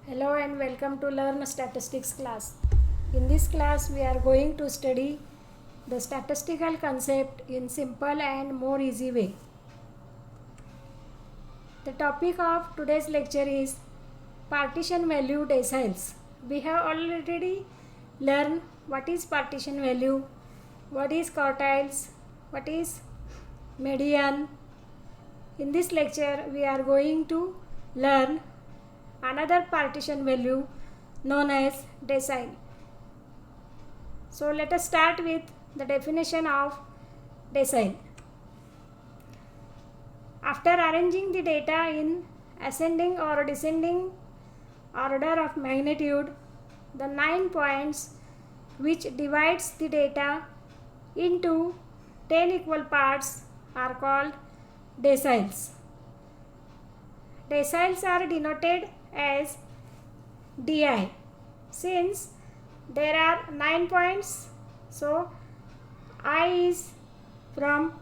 Hello and welcome to Learn Statistics class. In this class we are going to study the statistical concept in simple and more easy way. The topic of today's lecture is partition value deciles. We have already learned what is partition value, what is quartiles, what is median. In this lecture we are going to learn another partition value known as decile. So let us start with the definition of decile. After arranging the data in ascending or descending order of magnitude, the 9 points which divides the data into 10 equal parts are called deciles. Deciles are denoted as di. Since there are 9 points, so I is from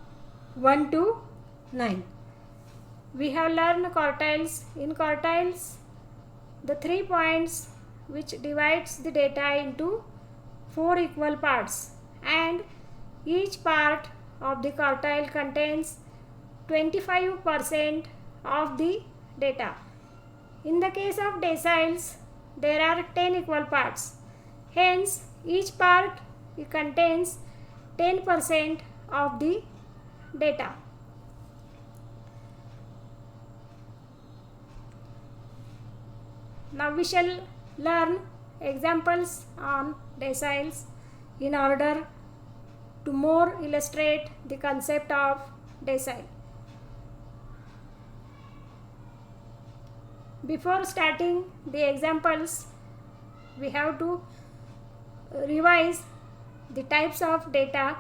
1 to 9. We have learned quartiles. In quartiles, the 3 points which divides the data into 4 equal parts, and each part of the quartile contains 25% of the data. In the case of deciles, there are 10 equal parts. Hence, each part contains 10% of the data. Now we shall learn examples on deciles in order to more illustrate the concept of decile. Before starting the examples, we have to revise the types of data.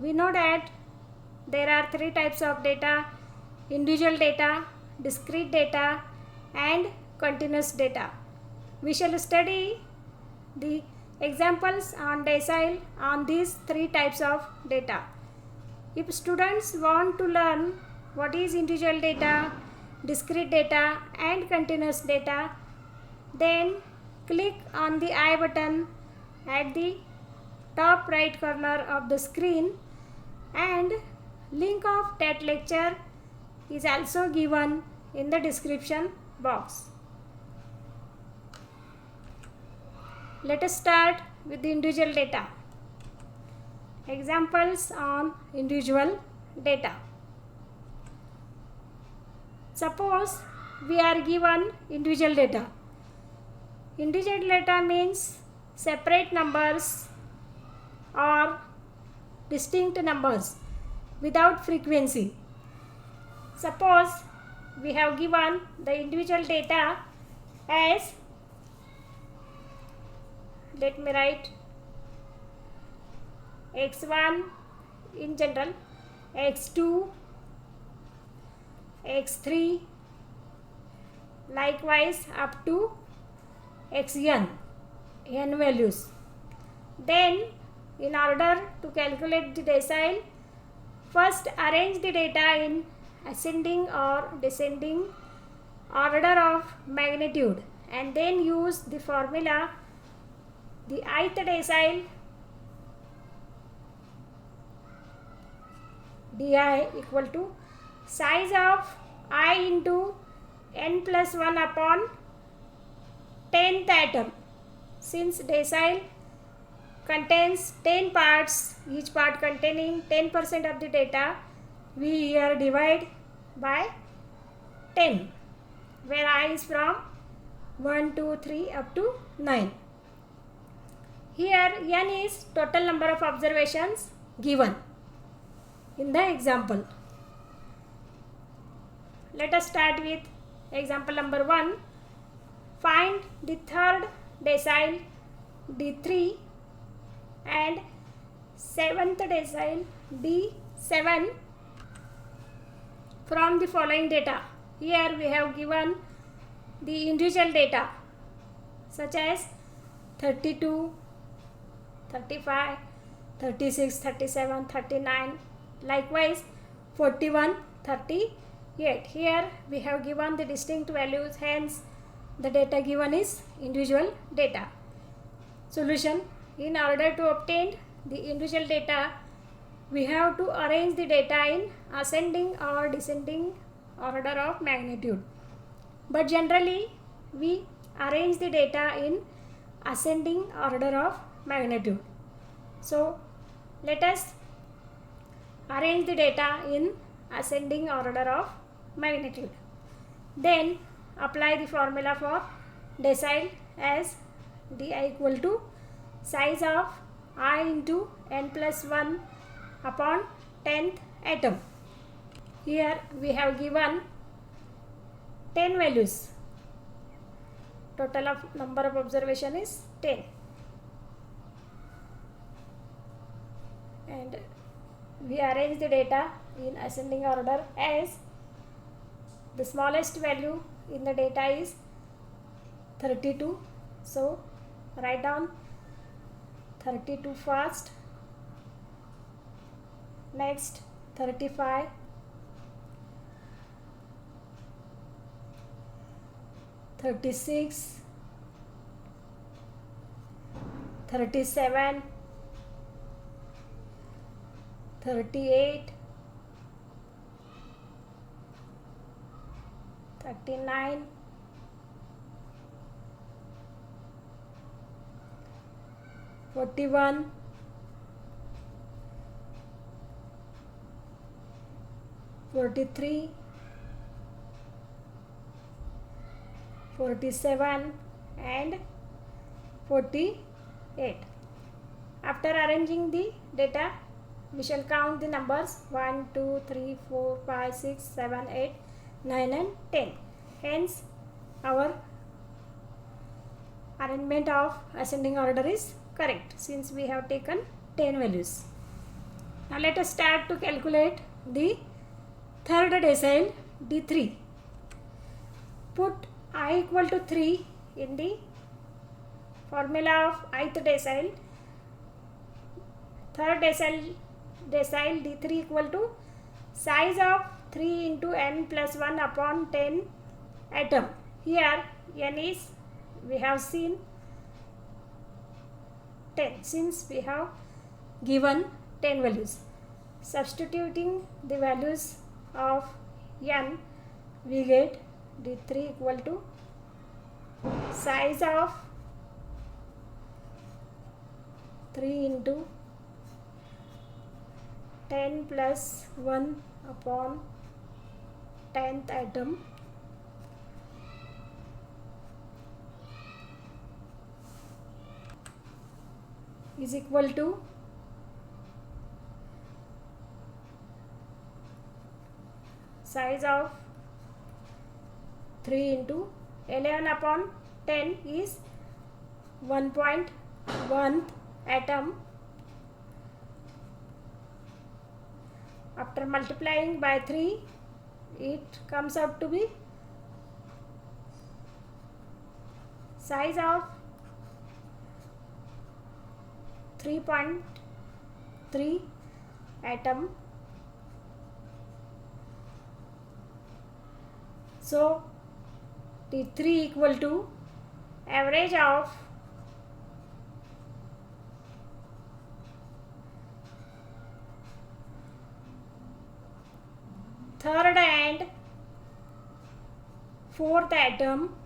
We know that there are 3 types of data: individual data, discrete data, and continuous data. We shall study the examples on decile on these 3 types of data. If students want to learn what is individual data, discrete data and continuous data, then click on the I button at the top right corner of the screen, and link of that lecture is also given in the description box. Let us start with the individual data. Examples on individual data. Suppose we are given individual data. Individual data means separate numbers or distinct numbers without frequency. Suppose we have given the individual data as, let me write x1 in general, x2, x3, likewise up to xn, n values. Then in order to calculate the decile, first arrange the data in ascending or descending order of magnitude, and then use the formula the ith decile di equal to size of I into n plus 1 upon 10th atom. Since decile contains 10 parts, each part containing 10% of the data, we here divide by 10, where I is from 1, 2, 3 up to 9. Here n is total number of observations given in the example. Let us start with example number 1. Find the third decile D3 and 7th decile D7 from the following data. Here we have given the individual data such as 32, 35, 36, 37, 39, likewise 41, 38. Here we have given the distinct values, hence the data given is individual data. Solution: in order to obtain the individual data, we have to arrange the data in ascending or descending order of magnitude. But generally, we arrange the data in ascending order of magnitude. So, let us arrange the data in ascending order of magnitude. Then apply the formula for decile as di equal to size of I into n plus 1 upon 10th atom. Here we have given 10 values. Total of number of observation is 10. And we arrange the data in ascending order as the smallest value in the data is 32. So write down 32 first. Next 35. 36. 37. 38. 39. 41. 43. 47 and 48. After arranging the data, we shall count the numbers 1, 2, 3, 4, 5, 6, 7, 8, 9 and 10. Hence, our arrangement of ascending order is correct since we have taken 10 values. Now let us start to calculate the third decile D3. Put I equal to 3 in the formula of ith decile. Third decile D3 equal to size of 3 into n plus 1 upon 10 atom. Here n is, we have seen 10 since we have given 10 values. Substituting the values of n, we get D3 equal to size of 3 into 10 plus 1 upon 10th atom is equal to size of 3 into 11 upon 10 is 1.1 atom. After multiplying by 3, it comes out to be size of 3.3 atom. So T3 equal to average of third and fourth atom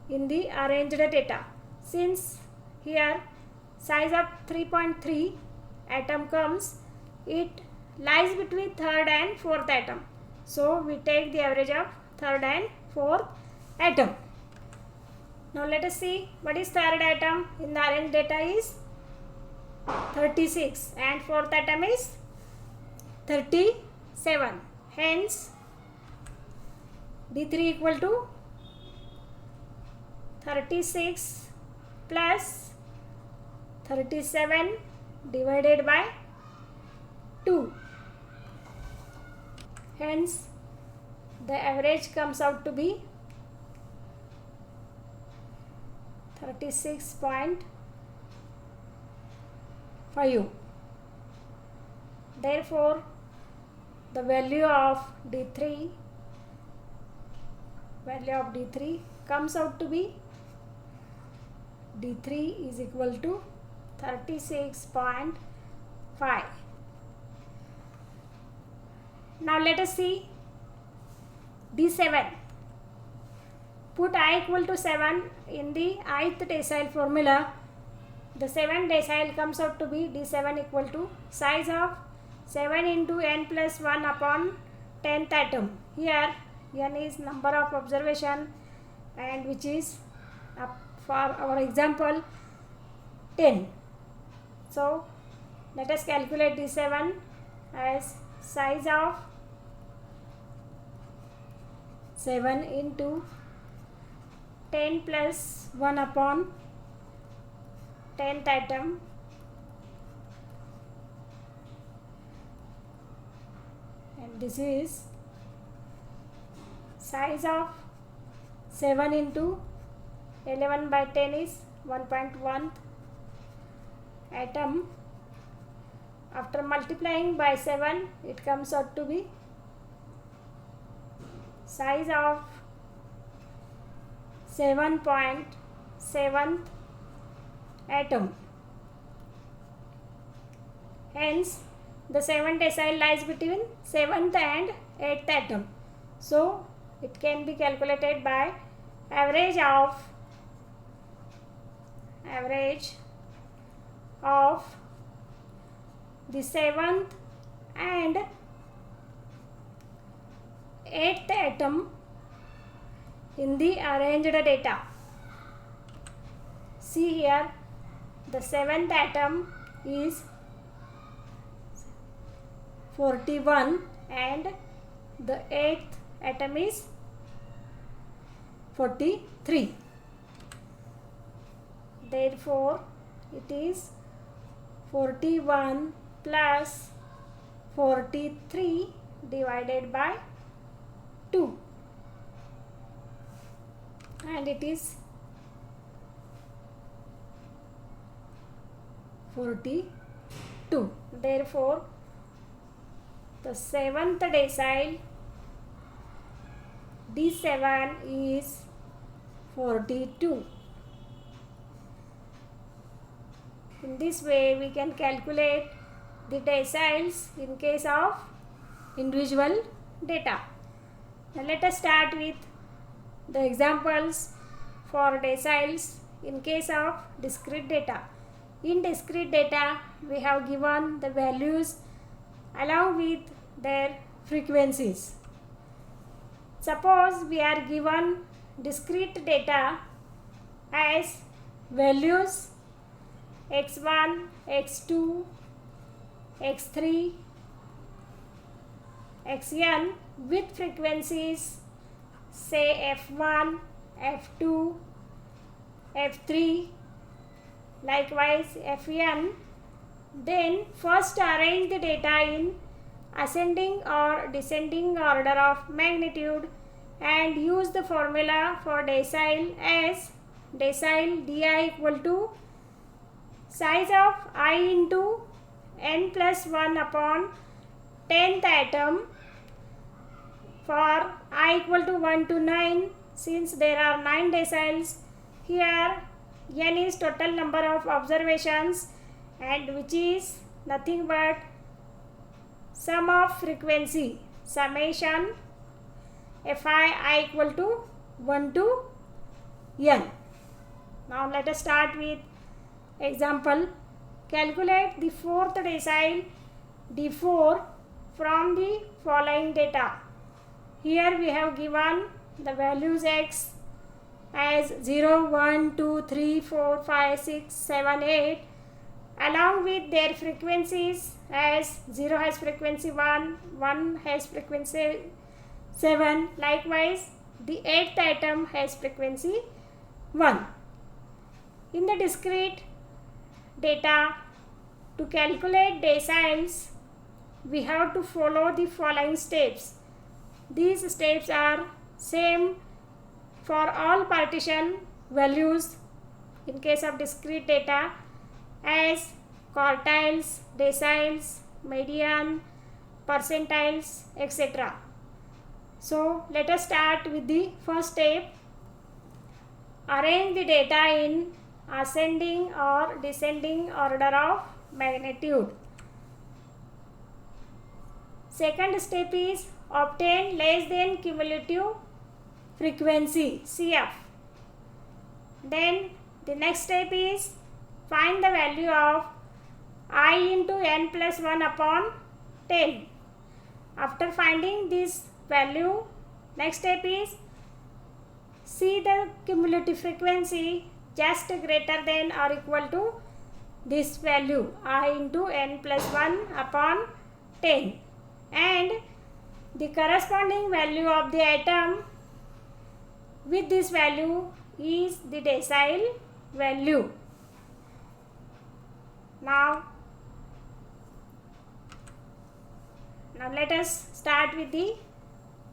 in the arranged data. Since here size of 3.3 atom comes, it lies between third and fourth atom. So we take the average of third and fourth atom. Now let us see what is third atom in the arranged data is 36 and fourth atom is 37. Hence D3 equal to 36 plus 37 divided by 2. Hence the average comes out to be 36.5. Therefore the value of D3 value of D3 comes out to be D3 is equal to 36.5. Now let us see D7. Put I equal to 7 in the ith decile formula. The 7 decile comes out to be D7 equal to size of 7 into n plus 1 upon 10th atom. Here n is number of observation and which is for our example 10. So let us calculate D7 as size of 7 into 10 plus 1 upon 10th atom and this is size of 7 into 11 by 10 is 1.1 atom. After multiplying by 7 it comes out to be size of 7.7th atom. Hence the 7th decile lies between 7th and 8th atom. So it can be calculated by average of the 7th and 8th atom in the arranged data. See here, the 7th atom is 41 and the 8th atom is 43. Therefore, it is 41 plus 43 divided by 2 and it is 42. Therefore, the 7th decile D7 is 42. In this way we can calculate the deciles in case of individual data. Now let us start with the examples for deciles in case of discrete data. In discrete data we have given the values along with their frequencies. Suppose we are given discrete data as values x1, x2, x3, xn with frequencies say f1, f2, f3, likewise fn. Then first arrange the data in ascending or descending order of magnitude and use the formula for decile as decile di equal to size of I into n plus 1 upon 10th atom for I equal to 1 to 9. Since there are 9 deciles, here n is total number of observations and which is nothing but sum of frequency summation fi I equal to 1 to n. Now let us start with example. Calculate the 4th decile D4 from the following data. Here we have given the values x as 0, 1, 2, 3, 4, 5, 6, 7, 8 along with their frequencies as 0 has frequency 1, 1 has frequency 7, likewise the 8th atom has frequency 1. In the discrete data, to calculate deciles, we have to follow the following steps. These steps are same for all partition values in case of discrete data as quartiles, deciles, median, percentiles, etc. So let us start with the first step. Arrange the data in ascending or descending order of magnitude. Second step is obtain less than cumulative frequency CF. Then the next step is find the value of I into n plus 1 upon 10. After finding this value, next step is see the cumulative frequency just greater than or equal to this value I into n plus 1 upon 10, and the corresponding value of the atom with this value is the decile value. Now let us start with the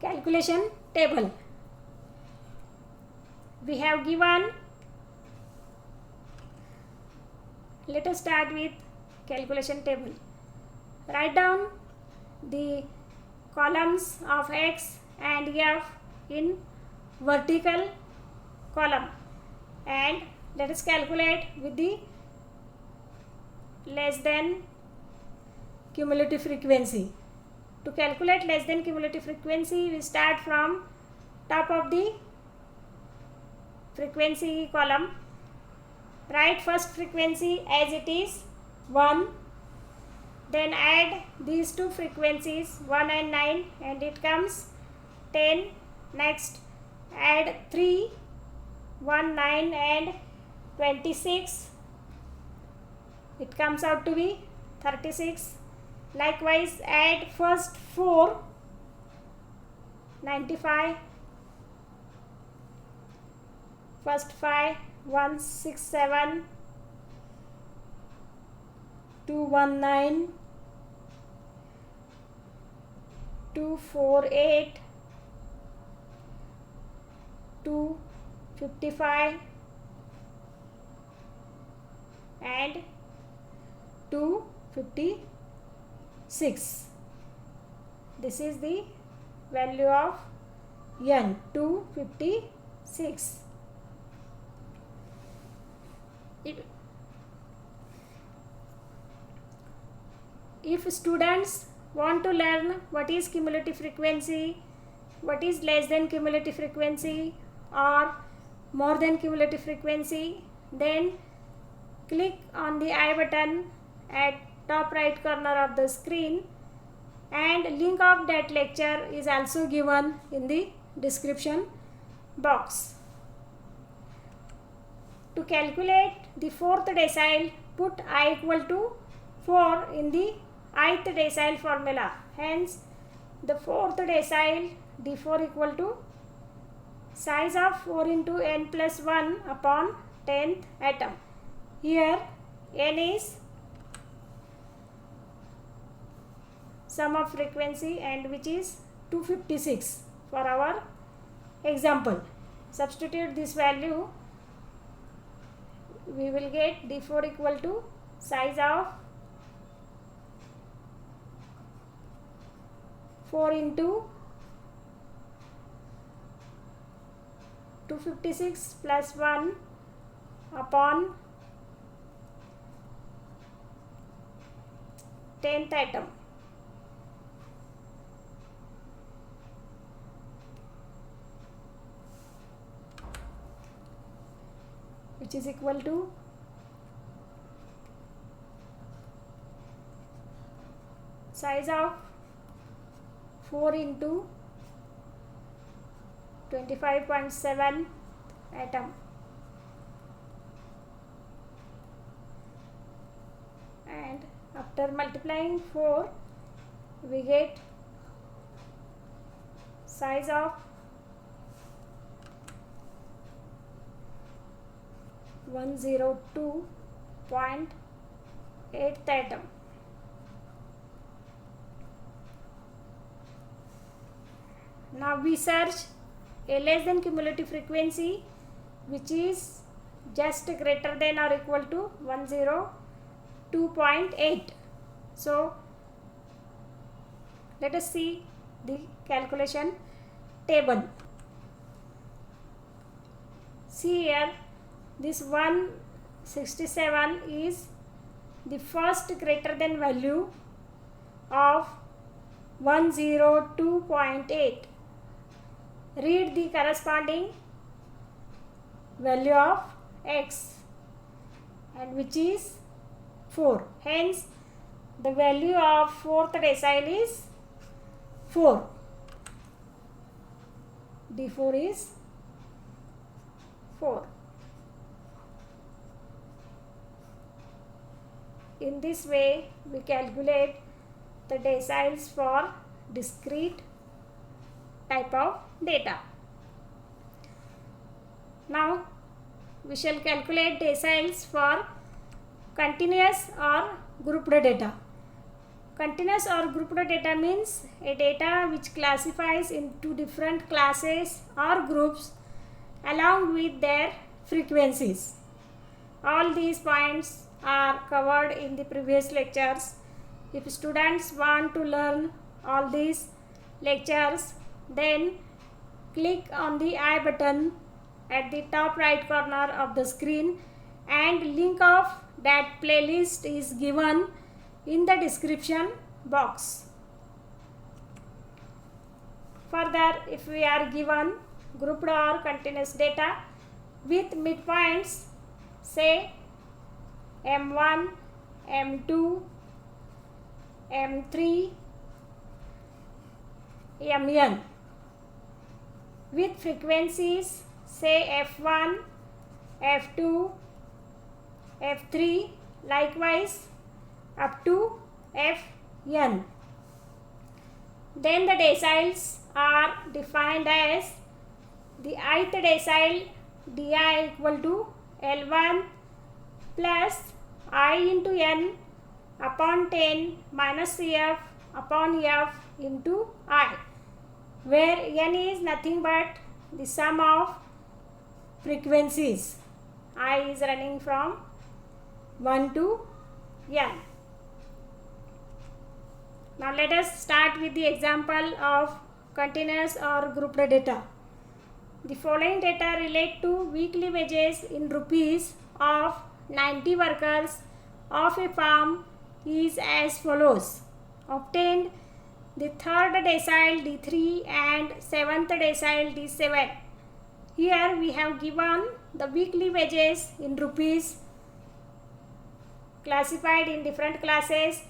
calculation table. We have given, let us start with calculation table. Write down the columns of X and F in vertical column, and let us calculate with the less than cumulative frequency. To calculate less than cumulative frequency, we start from top of the frequency column. Write first frequency as it is 1, then add these two frequencies 1 and 9 and it comes 10. Next add 3, 1, 9 and 26, it comes out to be 36. Likewise add first 4, 95, first 5, 167, 219, 248, 255 and 256. This is the value of n, 256. If students want to learn what is cumulative frequency, what is less than cumulative frequency or more than cumulative frequency, then click on the I button at top right corner of the screen, and link of that lecture is also given in the description box. To calculate the fourth decile, put I equal to 4 in the ith decile formula. Hence, the fourth decile d4 equal to size of 4 into n plus 1 upon 10th atom. Here n is sum of frequency and which is 256 for our example. Substitute this value, we will get d4 equal to size of 4 into 256 plus 1 upon 10th atom. Which is equal to size of 4 into 25.7 atom, and after multiplying 4 we get size of 102.8 atom. Now we search a less than cumulative frequency which is just greater than or equal to 102.8. So let us see the calculation. table. See here, this 167 is the first greater than value of 102.8. Read the corresponding value of x, and which is 4. Hence, the value of fourth decile is 4. D4 is 4. In this way, we calculate the deciles for discrete type of data. Now, we shall calculate deciles for continuous or grouped data. Continuous or grouped data means a data which classifies into different classes or groups along with their frequencies. All these points are covered in the previous lectures. If students want to learn all these lectures, then click on the I button at the top right corner of the screen, and link of that playlist is given in the description box. Further, if we are given grouped or continuous data with midpoints, say M1, M2, M3, Mn, with frequencies say F1, F2, F3, likewise up to Fn. Then the deciles are defined as the ith decile di equal to L1 plus I into n upon 10 minus Cf upon F into I, where n is nothing but the sum of frequencies. I is running from 1 to n. Now let us start with the example of continuous or grouped data. The following data relate to weekly wages in rupees of 90 workers of a farm is as follows. Obtained the third decile D3 and seventh decile D7. Here we have given the weekly wages in rupees classified in different classes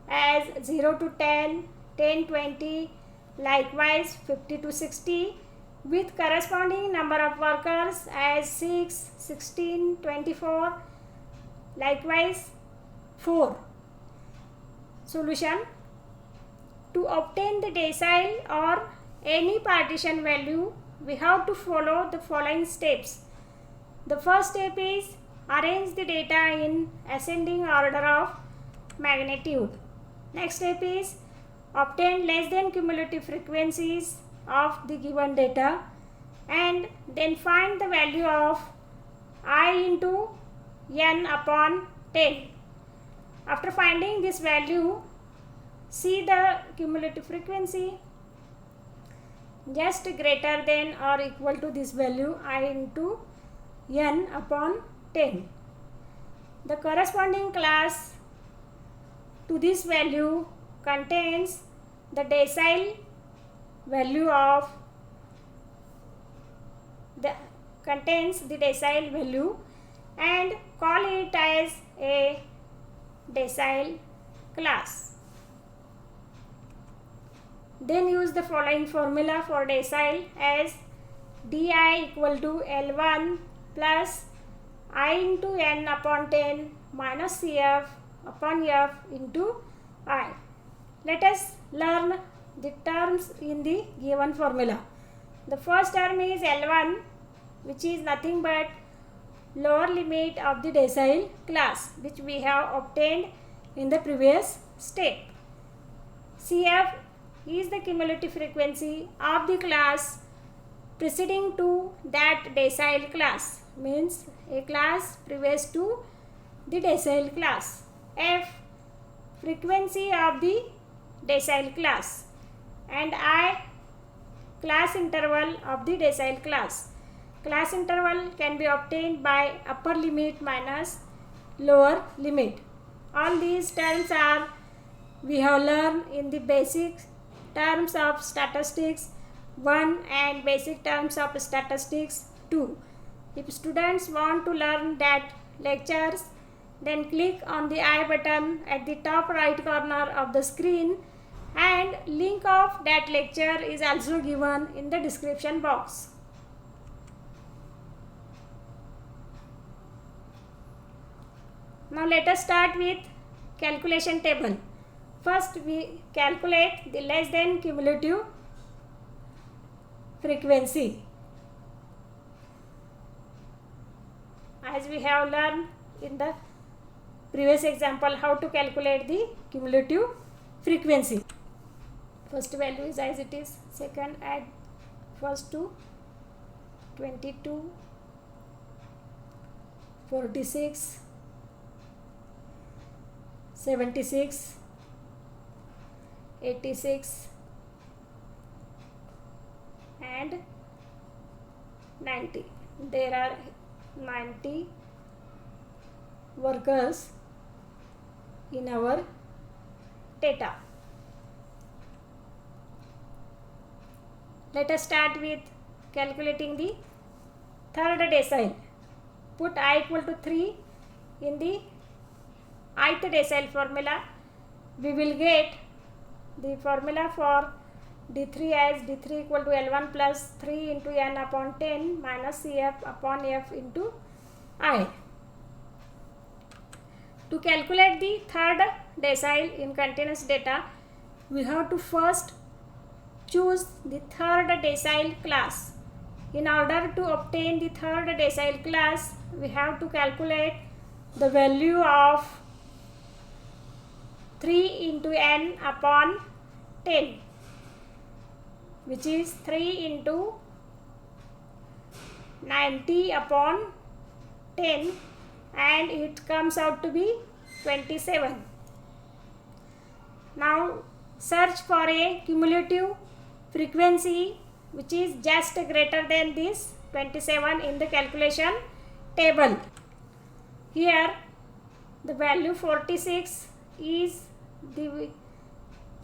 as 0 to 10, 10, 20, likewise 50 to 60, with corresponding number of workers as 6, 16, 24, likewise 4. Solution. To obtain the decile or any partition value, we have to follow the following steps. The first step is arrange the data in ascending order of magnitude. Next step is obtain less than cumulative frequencies of the given data, and then find the value of I into n upon 10. After finding this value, see the cumulative frequency just greater than or equal to this value I into n upon 10. The corresponding class to this value contains the decile value of the decile value, and call it as a decile class. Then use the following formula for decile as di equal to L1 plus I into n upon 10 minus Cf upon F into I. Let us learn the terms in the given formula. The first term is L1, which is nothing but lower limit of the decile class, which we have obtained in the previous step. Cf is the cumulative frequency of the class preceding to that decile class, means a class previous to the decile class. F, frequency of the decile class, and I, class interval of the decile class. Class interval can be obtained by upper limit minus lower limit. All these terms are we have learned in the basic terms of statistics 1 and basic terms of statistics 2. If students want to learn that lectures, then click on the I button at the top right corner of the screen, and link of that lecture is also given in the description box. Now let us start with calculation table. First we calculate the less than cumulative frequency. As we have learned in the previous example how to calculate the cumulative frequency. First value is as it is, second add first to 22, 46, 76, 86 and 90. There are 90 workers in our data. Let us start with calculating the third decile. Put I equal to 3 in the ith decile formula. We will get the formula for D3 as D3 equal to L1 plus 3 into n upon 10 minus Cf upon F into I. To calculate the third decile in continuous data, we have to first choose the third decile class. In order to obtain the third decile class, we have to calculate the value of 3 into n upon 10, which is 3 into 90 upon 10, and it comes out to be 27. Now search for a cumulative frequency which is just greater than this 27 in the calculation table. Here the value 46 is the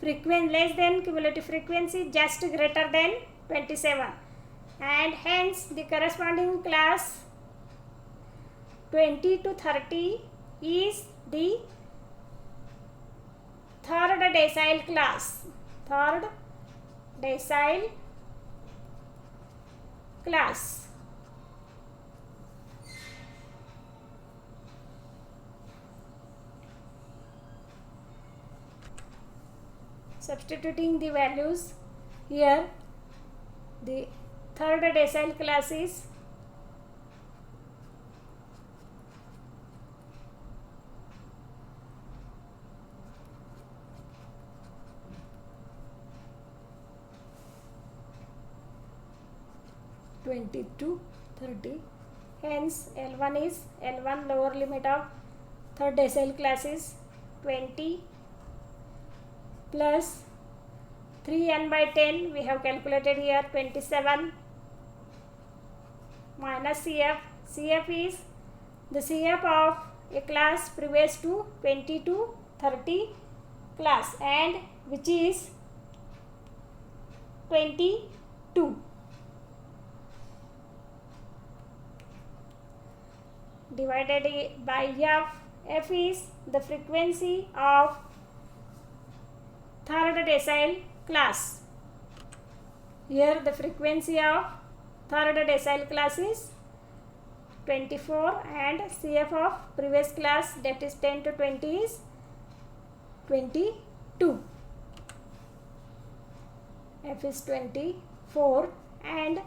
frequency less than cumulative frequency just greater than 27, and hence the corresponding class 20 to 30 is the third decile class. Third decile class. Substituting the values here, the third decile class is 20 to 30. Hence L1 is L1 lower limit of third decile class is 20 plus 3n by 10 we have calculated here 27 minus CF. CF is the CF of a class previous to 20 to 30 class, and which is 22. Divided by F. F is the frequency of third decile class. Here the frequency of third decile class is 24, and CF of previous class, that is 10 to 20, is 22. F is 24, and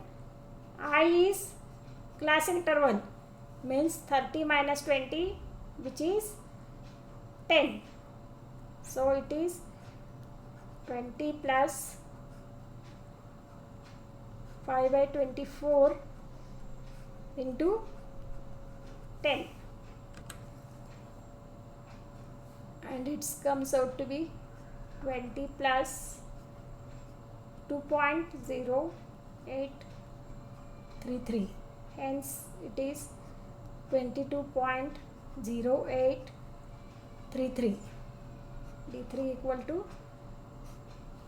I is class interval, means 30 minus 20, which is 10. So it is 20 plus 5 by 24 into 10, and it comes out to be 20 plus 22.0833. Hence it is 22.0833. D3 equal to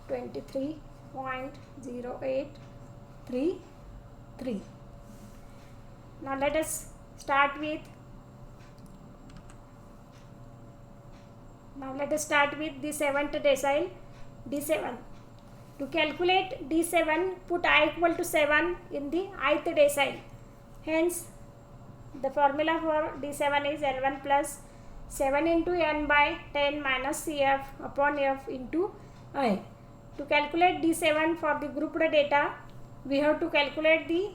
23.0833. Now let us start with the seventh decile, D7. To calculate D7, put I equal to 7 in the ith decile. Hence, the formula for D7 is L1 plus 7 into n by 10 minus Cf upon f into I. To calculate D7 for the grouped data, we have to calculate the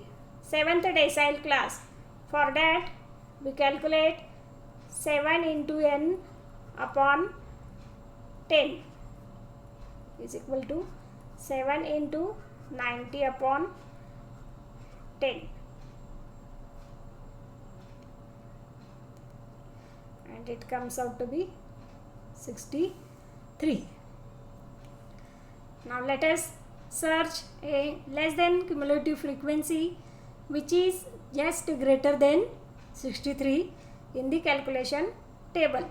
7th decile class. For that, we calculate 7 into n upon 10 is equal to 7 into 90 upon 10, and it comes out to be 63. Now let us search a less than cumulative frequency which is just greater than 63 in the calculation table.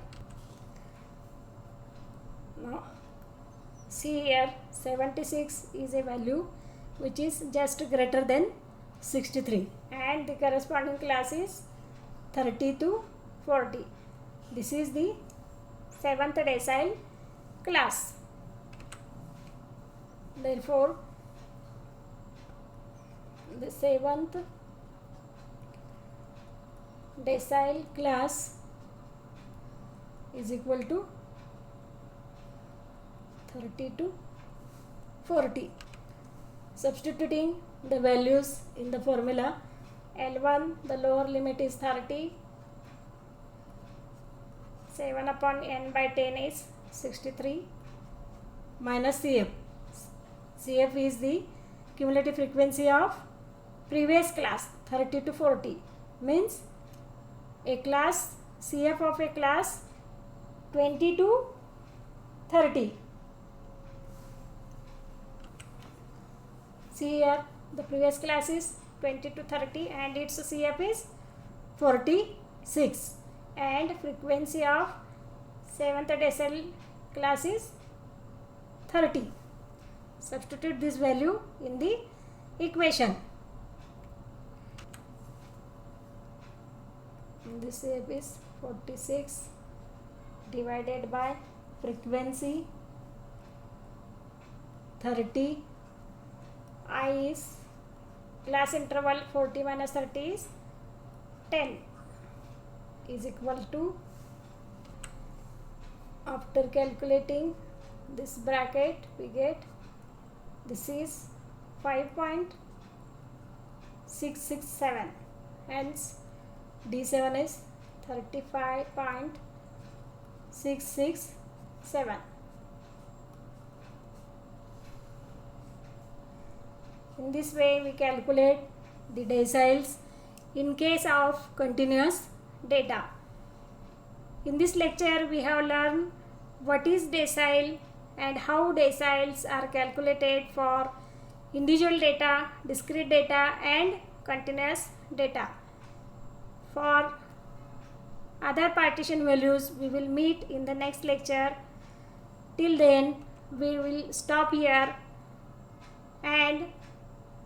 Now see here, 76 is a value which is just greater than 63, and the corresponding class is 30 to 40. This is the 7th decile class. Therefore, the 7th decile class is equal to 30 to 40. Substituting the values in the formula, L1, the lower limit is 30, 7 upon n by 10 is 63, minus Cf. Cf is the cumulative frequency of previous class, 30 to 40, means a class, Cf of a class 20 to 30. See here, the previous class is 20 to 30 and its CF is 46, and frequency of 7th decile class is 30. Substitute this value in the equation. And this CF is 46 divided by frequency 30. I is class interval 40 minus 30 is 10 is equal to, after calculating this bracket, we get this is 5.667, hence D7 is 35.667. In this way, we calculate the deciles in case of continuous data. In this lecture, we have learned what is decile and how deciles are calculated for individual data, discrete data and continuous data. For other partition values, we will meet in the next lecture. Till then, we will stop here, and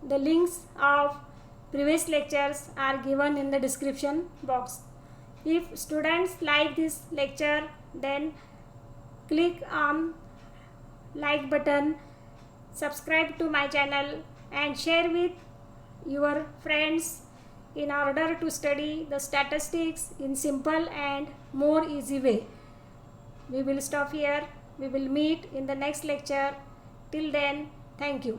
the links of previous lectures are given in the description box. If students like this lecture, then click on like button, subscribe to my channel and share with your friends in order to study the statistics in simple and more easy way. We will stop here. We will meet in the next lecture. Till then, thank you.